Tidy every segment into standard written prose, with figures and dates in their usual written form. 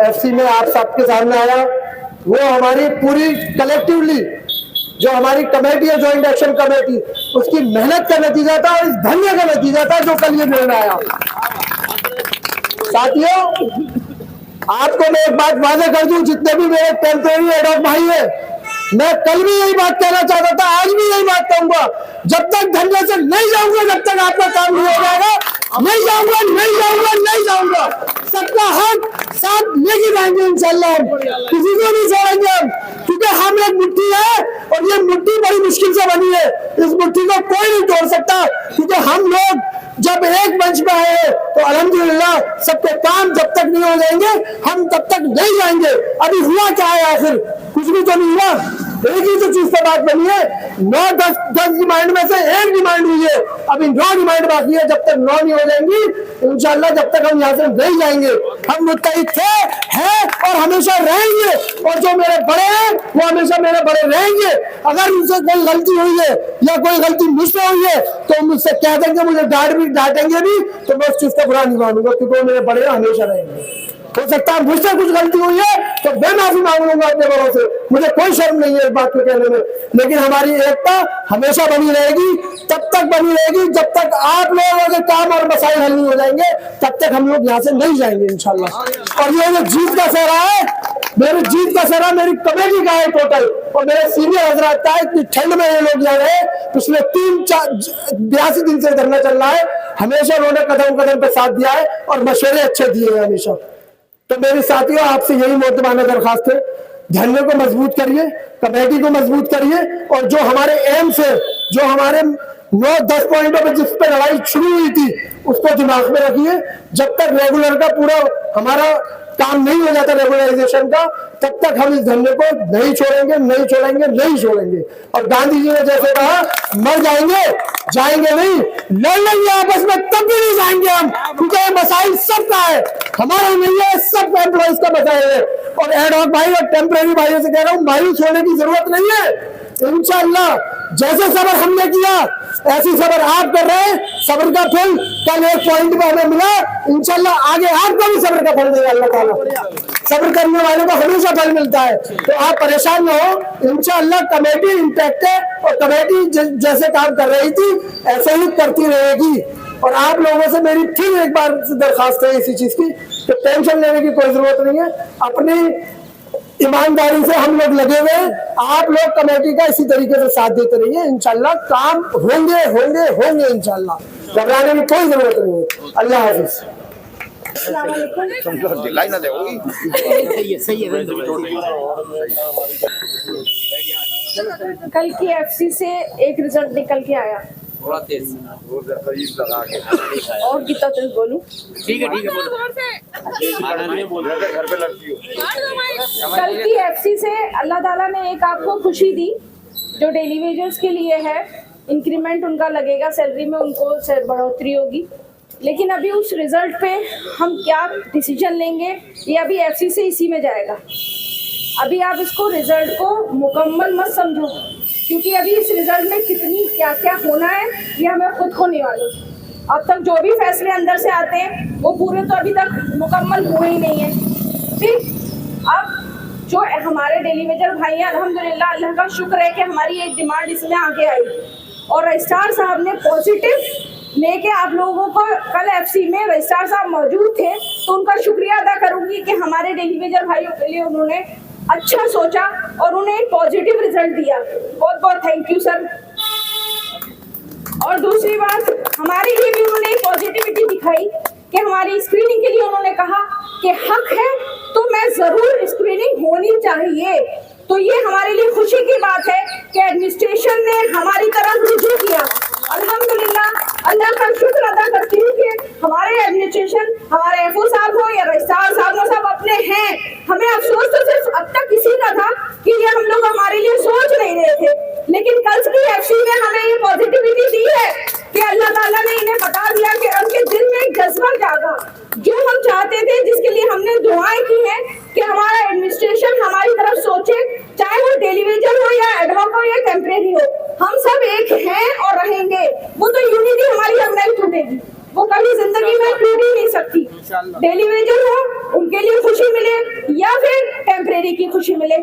FC में आप सबके सामने आया, वो हमारी पूरी कलेक्टिवली जो हमारी कमेटी है, ज्वाइंट एक्शन कमेटी, उसकी मेहनत का नतीजा था और इस धन्य का नतीजा था जो कल ये निर्णय आया। साथियों, आपको मैं एक बात वादे कर दूं, जितने भी मेरे टेम्परेरी एडॉक भाई है, मैं कल भी यही बात कहना चाहता था, आज भी यही बात कहूंगा, जब तक धरने से नहीं जाऊंगा जब तक आपका काम नहीं हो जाएगा, नहीं जाऊंगा, नहीं जाऊंगा, नहीं जाऊंगा। सबका हक साथ लेके जाएंगे इंशाल्लाह, किसी को नहीं छोड़ेंगे हम, क्योंकि हम एक मुट्ठी है और ये मुट्ठी बड़ी मुश्किल से बनी है। इस मुट्ठी को कोई नहीं तोड़ सकता, क्योंकि हम लोग जब एक मंच पे आए तो अल्हम्दुलिल्लाह सबके काम जब तक नहीं हो जाएंगे हम तब तक नहीं जाएंगे। अभी हुआ क्या है, आखिर कुछ भी तो नहीं हुआ। एक ही तो चीज पर बात बनी है, 9-10 डिमांड में से एक डिमांड हुई है, अभी 9 डिमांड बाकी है। जब तक 9 नहीं हो जाएंगी इंशाल्लाह, जब तक हम यहाँ से नहीं जाएंगे। हम मुत्तहिद थे, हैं और हमेशा रहेंगे, और जो मेरे बड़े हैं वो हमेशा मेरे बड़े रहेंगे। अगर उनसे कोई गलती हुई है या कोई गलती मुझसे हुई है तो मुझसे कह देंगे, मुझे डांटेंगे भी, तो मैं उस चीज का बुरा नहीं मानूंगा, क्योंकि वो मेरे बड़े हमेशा रहेंगे। हो सकता है मुझसे कुछ गलती हुई है तो मैं माफी मांग लूंगा अपने बड़ों से, मुझे कोई शर्म नहीं है इस बात को कहने में, लेकिन हमारी एकता हमेशा बनी रहेगी, तब तक बनी रहेगी जब तक आप लोगों के काम और मसाइल हल नहीं हो जाएंगे, तब तक हम लोग यहाँ से नहीं जाएंगे इंशाल्लाह। और ये जो जीत का सहरा है, मेरी जीत का सहरा मेरी कमेटी का है टोटल, और मेरे सीनियर हजरात का है। इतनी ठंड में ये लोग यहाँ रहे, पिछले 82 दिन से धरना चल रहा है, हमेशा उन्होंने कदम कदम पे साथ दिया है और मशवरे अच्छे दिए हैं हमेशा। तो मेरे साथियों, आपसे यही मोहतबाना दरखास्त है, धरने को मजबूत करिए, कमेटी को मजबूत करिए, और जो हमारे एम्स है, जो हमारे 9-10 पॉइंटों पे जिस पे लड़ाई शुरू हुई थी, उसको दिमाग में रखिए। जब तक रेगुलर का पूरा हमारा काम नहीं हो जाता रेगुलराइजेशन का, तब तक हम इस धरने को नहीं छोड़ेंगे, नहीं छोड़ेंगे, नहीं छोड़ेंगे। और गांधी जी ने जैसे कहा, मर जाएंगे, जाएंगे नहीं, लड़ लेंगे आपस में, तब भी नहीं जाएंगे हम, क्योंकि ये मसाइल सबका है, हमारा नहीं है, सब एम्प्लॉइज का मसाइल है। और एडहॉक भाई और टेम्परेरी भाइयों से कह रहा हूँ, मायूस होने की जरूरत नहीं है। इंशाअल्लाह जैसे सबर हमने किया ऐसी सबर आप कर रहे हैं, सबर का फल कल एक पॉइंट पे हमें मिला, इंशाअल्लाह आगे आपको भी सबर का फल देगा अल्लाह ताला। सब्र करने वालों को हमेशा फल मिलता है, तो आप परेशान न हो। इंशाअल्लाह कमेटी इंटैक्ट है, और कमेटी जैसे काम कर रही थी ऐसे ही करती रहेगी। और आप लोगों से मेरी फिर एक बार दरखास्त है इसी चीज की, तो टेंशन लेने की कोई जरूरत नहीं है, अपनी ईमानदारी से हम लोग लगे हुए हैं। आप लोग कमेटी का इसी तरीके से साथ देते रहिए, इंशाल्लाह काम होंगे होंगे होंगे इंशाल्लाह, घबराने की कोई जरूरत नहीं है। अल्लाह हाफिज। कल की एफसी से एक रिजल्ट निकल के आया, थोड़ा तेज लगा के और कितना तेज बोलूं? ठीक है घर पे लड़की हो। कल की एफसी से अल्लाह ताला ने एक आपको खुशी दी, जो डेली वेजर्स के लिए है, इंक्रीमेंट उनका लगेगा, सैलरी में उनको बढ़ोतरी होगी। लेकिन अभी उस रिजल्ट पे हम क्या डिसीजन लेंगे ये अभी एफसी से इसी में जाएगा। अभी आप इसको रिजल्ट को मुकम्मल मत समझो, क्योंकि अभी इस रिजल्ट में कितनी क्या क्या होना है ये हमें खुद को नहीं मालूम। अब तक जो भी फैसले अंदर से आते हैं वो पूरे तो अभी तक मुकम्मल हुए ही नहीं है। ठीक, अब जो हमारे डेली वेजर भाई हैं, अल्हम्दुलिल्लाह अल्लाह का शुक्र है कि हमारी एक डिमांड इसमें आगे आई, और रजिस्ट्रार साहब ने पॉजिटिव लेके आप लोगों को, कल एफसी में रजिस्ट्रार साहब मौजूद थे, तो उनका शुक्रिया अदा करूंगी कि हमारे डेली वेजर भाइयों के लिए उन्होंने अच्छा सोचा और उन्हें एक पॉजिटिव रिजल्ट दिया। बहुत बहुत थैंक यू सर। और दूसरी बात, हमारे लिए भी उन्होंने एक पॉजिटिविटी दिखाई कि हमारी स्क्रीनिंग के लिए उन्होंने कहा कि हक है तो मैं जरूर स्क्रीनिंग होनी चाहिए। तो ये हमारे लिए खुशी की बात है कि एडमिनिस्ट्रेशन ने हमारी तरफ रुजू किया। अल्हम्दुलिल्लाह अल्लाह का शुक्र अदा करती हूँ कि हमारे एडमिनिस्ट्रेशन, हमारे एफओ साहब हो या रजिस्ट्रार साहब हो, सब अपने हैं। हमें अफसोस तो सिर्फ अब तक किसी का था कि ये हम लोग हमारे लिए सोच नहीं रहे थे, लेकिन कल की एफसी ने हमें ये पॉजिटिविटी दी है कि अल्लाह ताला ने इन्हें बता दिया कि उनके दिल में एक जज्बा जागा, जो हम चाहते थे, जिसके लिए हमने दुआएं की हैं कि हमारा एडमिनिस्ट्रेशन हमारी तरफ सोचे, चाहे वो डेली वेजर हो या एडहॉक हो या टेम्परेरी हो, हम सब एक हैं और रहेंगे। वो तो यूनिटी हमारी अब नहीं टूटेगी, वो कभी जिंदगी में टूट ही नहीं सकती। डेली वेजर हो उनके लिए खुशी मिले, टेम्परेरी की खुशी मिले।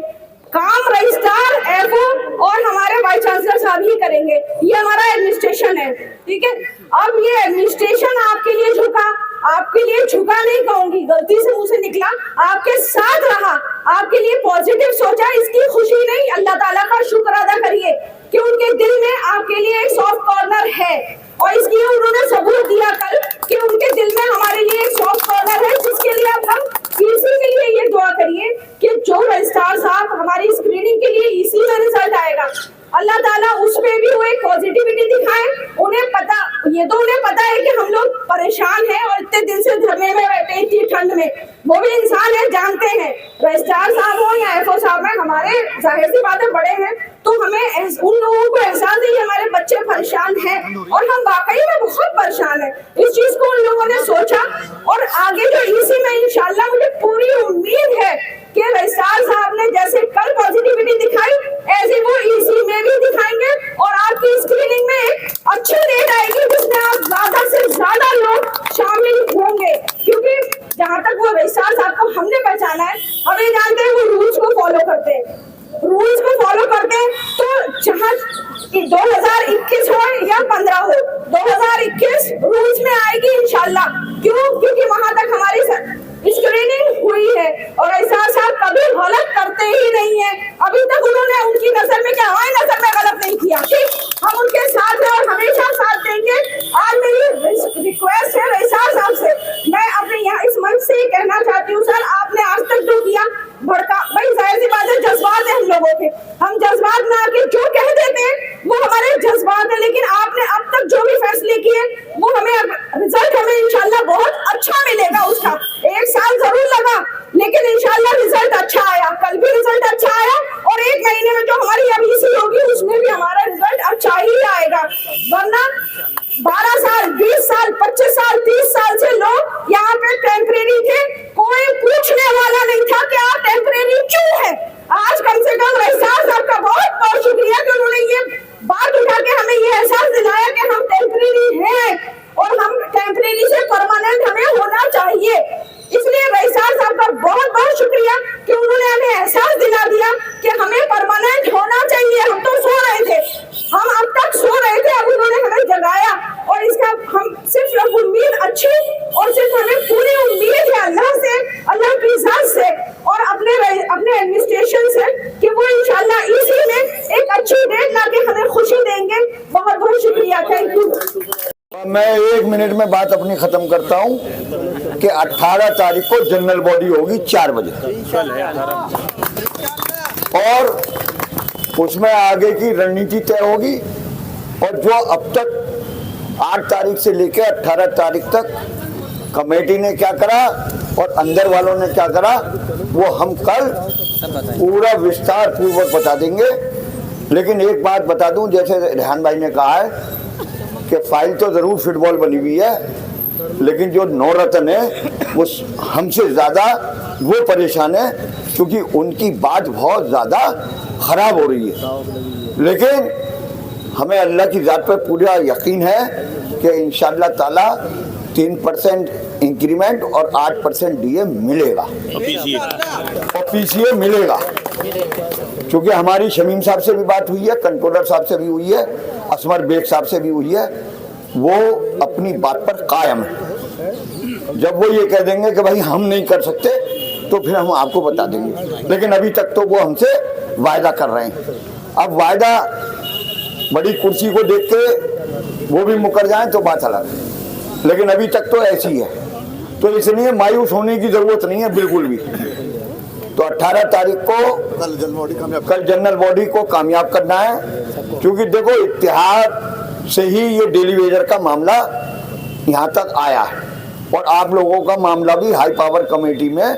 काम रजिस्ट्रार, एफओ और हमारे वाइस चांसलर साहब ही करेंगे। ये हमारा एडमिनिस्ट्रेशन है, ठीक है। अब ये एडमिनिस्ट्रेशन आपके लिए झुका, आपके लिए झुका नहीं कहूंगी, गलती से मुंह से निकला, आपके साथ रहा, आपके लिए पॉजिटिव सोचा, इसकी खुशी नहीं, अल्लाह ताला का शुक्र अदा करिए कि उनके दिल में आपके लिए एक सॉफ्ट कॉर्नर है। और इसलिए उन्होंने सबूत दिया कल कि उनके दिल में हमारे लिए एक सॉफ्ट कॉर्नर है, जिसके लिए अब हम ईसी के लिए ये दुआ करिए कि जो रजिस्ट्रार साहब हमारी स्क्रीनिंग के लिए ईसी में रिजल्ट आएगा, अल्लाह ताला उसमें भी वो एक पॉजिटिविटी दिखाए। उन्हें पता, ये तो उन्हें पता है कि हम लोग परेशान हैं और इतने दिन से धरने में बैठे हैं इतनी ठंड में, वो भी इंसान है, जानते हैं। रजिस्ट्रार साहब हो या एफओ साहब हैं, हमारे जाहिर सी बातें बड़े हैं, तो हमें उन लोगों को एहसास है कि हमारे बच्चे परेशान हैं और हम वाकई में बहुत परेशान हैं। इस चीज को उन लोगों ने सोचा और आगे जो ईसी में इंशाल्लाह मुझे पूरी उम्मीद है कि रजिस्ट्रार साहब ने जैसे कल पॉजिटिविटी दिखाई, ऐसे वो ईसी में भी दिखाएंगे और आपकी स्क्रीनिंग में एक अच्छी डेट आएगी जिसमें आप ज्यादा से ज्यादा लोग शामिल होंगे। क्योंकि जहां तक वो रजिस्ट्रार साहब को हमने पहचाना है, हम ये जानते हैं वो रूल्स को फॉलो करते हैं, रूल्स को फॉलो करते हैं। तो जहां 2021 हो या 15 हो, 2021 रूल्स में आएगी इंशाल्लाह। क्यों? क्योंकि वहां तक हमारी स्क्रीनिंग हुई है और ऐसा साहब कभी गलत करते ही नहीं है। अभी तक उन्होंने उनकी नजर में क्या, हमारी नजर में गलत नहीं किया। ठीक, हम उनके साथ हैं और हमेशा साथ देंगे। आज मेरी रिक्वेस्ट है रजिस्ट्रार साहब से, मैं अपने यहाँ इस मंच से कहना चाहती हूँ, सर आपने आज तक जो किया भड़का, भाई जाहिर सी बात है जज्बात है हम लोगों के, हम जज्बात में आके जो कह देते हैं वो हमारे जज्बात है, लेकिन आपने अब तक जो भी फैसले किए वो हमें रिजल्ट हमें इंशाल्लाह बहुत अच्छा मिलेगा। उसका 1 साल जरूर लगा लेकिन इंशाल्लाह रिजल्ट अच्छा आया, कल भी रिजल्ट अच्छा आया और 1 महीने में जो हमारी अभी सी होगी उसमें भी हमारा रिजल्ट अच्छा ही आएगा। वरना 12 साल, 20 साल, 25 साल, 30 साल से लोग यहाँ पे टेम्परेरी थे, कोई पूछने वाला नहीं था कि आप टेम्परेरी क्यों है। आज कम से कम रजिस्ट्रार साहब का बहुत बहुत शुक्रिया कि उन्होंने ये बात उठा के हमें ये एहसास दिलाया कि हम टेम्परेरी हैं और हम टेम्परेरी से परमानेंट हमें होना चाहिए। इसलिए रजिस्ट्रार साहब का बहुत बहुत शुक्रिया कि उन्होंने हमें एहसास दिला दिया कि हमें परमानेंट होना चाहिए। हम तो सो रहे थे, हम अब तक सो रहे थे, अब उन्होंने हमें जगाया और इसका हम सिर्फ उम्मीद अच्छी और सिर्फ हमें पूरी उम्मीद है अल्लाह से, अल्लाह की इजाजत से और अपने एडमिनिस्ट्रेशन से कि वो इंशाल्लाह इसी में एक अच्छी डेट लाके हमें खुशी देंगे। बहुत बहुत शुक्रिया, थैंक यू। मैं 1 मिनट में बात अपनी खत्म करता हूं कि 18 तारीख को जनरल बॉडी होगी 4 बजे और उसमें आगे की रणनीति तय होगी। और जो अब तक 8 तारीख से लेकर 18 तारीख तक कमेटी ने क्या करा और अंदर वालों ने क्या करा वो हम कल पूरा विस्तार पूर्वक बता देंगे। लेकिन एक बात बता दूं, जैसे रेहान भाई ने कहा है कि फाइल तो जरूर फुटबॉल बनी हुई है, लेकिन जो नौरतन है वो हमसे ज्यादा वो परेशान है क्योंकि उनकी बात बहुत ज्यादा खराब हो रही है। लेकिन हमें अल्लाह की जात पर पूरा यकीन है कि इंशाअल्लाह ताला 3% इंक्रीमेंट और 8% डीए मिलेगा और पीसीए मिलेगा। क्योंकि हमारी शमीम साहब से भी बात हुई है, कंट्रोलर साहब से भी हुई है, असमर बेग साहब से भी हुई है, वो अपनी बात पर कायम है। जब वो ये कह देंगे कि भाई हम नहीं कर सकते तो फिर हम आपको बता देंगे, लेकिन अभी तक तो वो हमसे वायदा कर रहे हैं। अब वायदा बड़ी कुर्सी को देख के वो भी मुकर जाए तो बात अलग है, लेकिन अभी तक तो ऐसी है, तो इसलिए मायूस होने की जरूरत नहीं है बिल्कुल भी। तो 18 तारीख को कल जनरल बॉडी को कामयाब करना है, क्योंकि देखो इत्तेहाद से ही ये डेली वेजर का मामला यहाँ तक आया है और आप लोगों का मामला भी हाई पावर कमेटी में,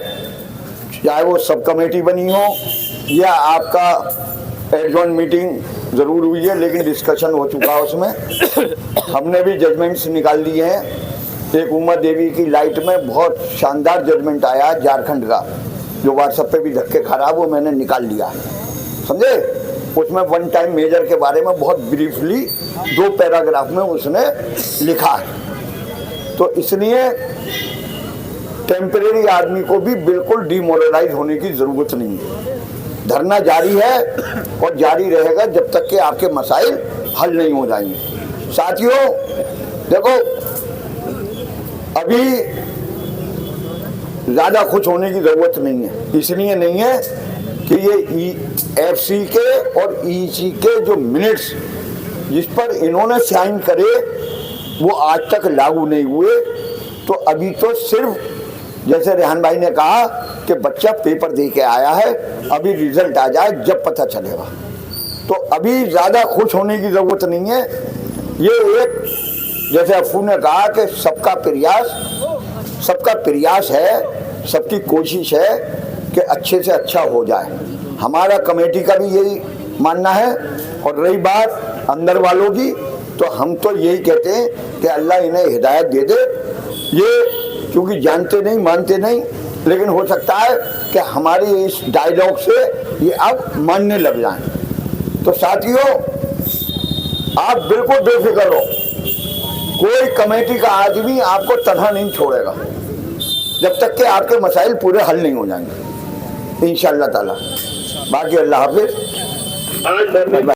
चाहे वो सब कमेटी बनी हो या आपका एडजॉइन मीटिंग जरूर हुई है, लेकिन डिस्कशन हो चुका है उसमें। हमने भी जजमेंट्स निकाल दिए हैं। एक उमा देवी की लाइट में बहुत शानदार जजमेंट आया है झारखंड का, जो व्हाट्सएप पे भी धक्के खा रहा, वो मैंने निकाल लिया, समझे। उसमें 1 टाइम मेजर के बारे में बहुत ब्रीफली 2 पैराग्राफ में उसने लिखा है। तो इसलिए टेम्परेरी आदमी को भी बिल्कुल डिमोरलाइज होने की जरूरत नहीं है। धरना जारी है और जारी रहेगा जब तक कि आपके मसाइल हल नहीं हो जाएंगे। साथियों देखो, अभी ज्यादा खुश होने की जरूरत नहीं है। इसलिए नहीं है कि ये एफसी के और ईसी के जो मिनट्स जिस पर इन्होंने साइन करे वो आज तक लागू नहीं हुए। तो अभी तो सिर्फ जैसे रेहान भाई ने कहा कि बच्चा पेपर दे के आया है, अभी रिजल्ट आ जाए जब पता चलेगा। तो अभी ज्यादा खुश होने की जरूरत नहीं है। ये एक जैसे अफू ने कहा कि सबका प्रयास है, सबकी कोशिश है कि अच्छे से अच्छा हो जाए। हमारा कमेटी का भी यही मानना है। और रही बात अंदर वालों की, तो हम तो यही कहते हैं कि अल्लाह इन्हें हिदायत दे दे। ये क्योंकि जानते नहीं मानते नहीं, लेकिन हो सकता है कि हमारे इस डायलॉग से ये अब मानने लग जाएं। तो साथियों आप बिल्कुल बेफिक्र हो, कोई कमेटी का आदमी आपको तनहा नहीं छोड़ेगा जब तक कि आपके मसाइल पूरे हल नहीं हो जाएंगे इंशाअल्लाह ताला। बाकी अल्लाह हाफिज।